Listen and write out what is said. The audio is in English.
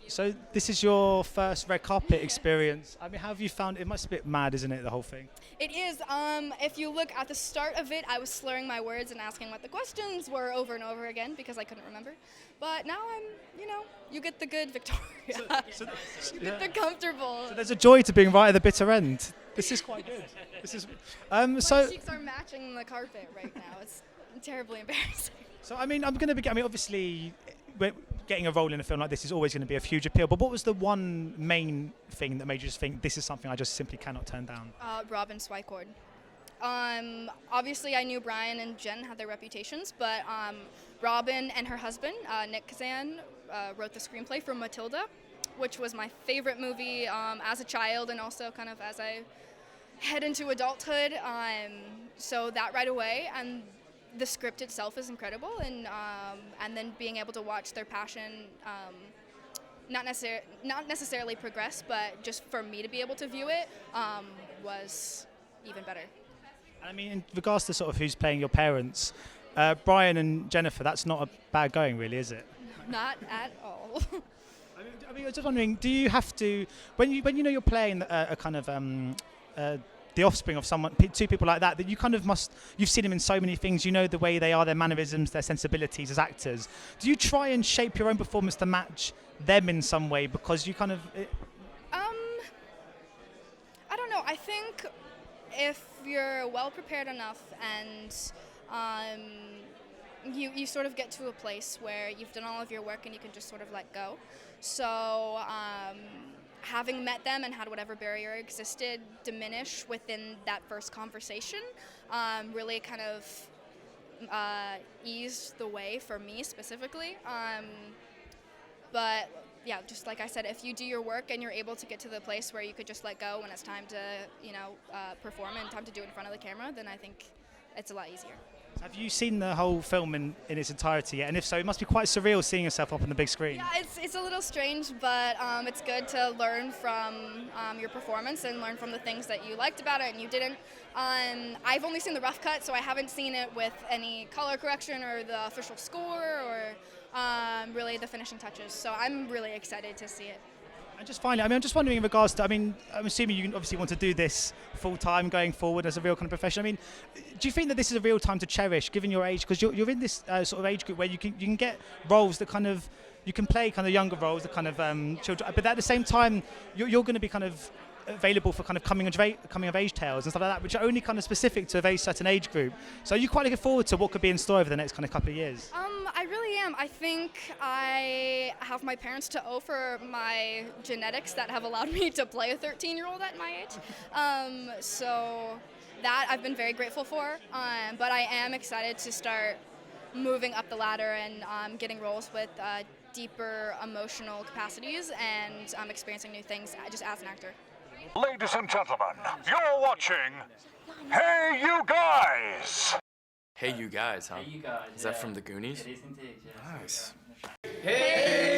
So this is your first red carpet experience. I mean, how have you found it? Must be a bit mad, isn't it, the whole thing? It is. If you look at the start of it, I was slurring my words and asking what the questions were over and over again because I couldn't remember. But now you get the good Victoria. You get the comfortable. So there's a joy to being right at the bitter end. This is quite good. This is. My So cheeks are matching the carpet right now. It's terribly embarrassing. So I mean, obviously, getting a role in a film like this is always going to be a huge appeal. But what was the one main thing that made you just think this is something I just simply cannot turn down? Robin Swicord. Obviously, I knew Bryan and Jen had their reputations, but Robin and her husband, Nick Kazan, wrote the screenplay for Matilda, which was my favorite movie as a child and also kind of as I head into adulthood. So that right away, and the script itself is incredible, and then being able to watch their passion not necessarily progress, but just for me to be able to view it was even better. I mean, in regards to sort of who's playing your parents, Bryan and Jennifer, that's not a bad going, really, is it? Not at all. I mean, I was just wondering, do you have to, when you know you're playing a kind of the offspring of someone, two people like that you kind of you've seen them in so many things, you know the way they are, their mannerisms, their sensibilities as actors. Do you try and shape your own performance to match them in some way? Because you kind of... I don't know. I think if you're well prepared enough and you sort of get to a place where you've done all of your work and you can just sort of let go. So having met them and had whatever barrier existed diminish within that first conversation really kind of eased the way for me specifically. But yeah, just like I said, if you do your work and you're able to get to the place where you could just let go when it's time to, perform and time to do it in front of the camera, then I think it's a lot easier. Have you seen the whole film in its entirety yet? And if so, it must be quite surreal seeing yourself up on the big screen. Yeah, it's a little strange, but it's good to learn from your performance and learn from the things that you liked about it and you didn't. I've only seen the rough cut, so I haven't seen it with any color correction or the official score or really the finishing touches. So I'm really excited to see it. And just finally, I'm just wondering in regards to, I'm assuming you obviously want to do this full time going forward as a real kind of profession. Do you think that this is a real time to cherish, given your age? Because you're in this sort of age group where you can get roles that kind of, you can play kind of younger roles, the kind of children, but at the same time, you're going to be kind of available for kind of coming of age tales and stuff like that, which are only kind of specific to a very certain age group. So are you quite looking forward to what could be in store over the next kind of couple of years? I really am. I think I have my parents to owe for my genetics that have allowed me to play a 13-year-old at my age. So that I've been very grateful for. But I am excited to start moving up the ladder and getting roles with deeper emotional capacities and experiencing new things just as an actor. Ladies and gentlemen, you're watching Hey You Guys! Hey You Guys, huh? Hey, you guys. Is that from the Goonies? It is indeed, yes. Nice. Hey!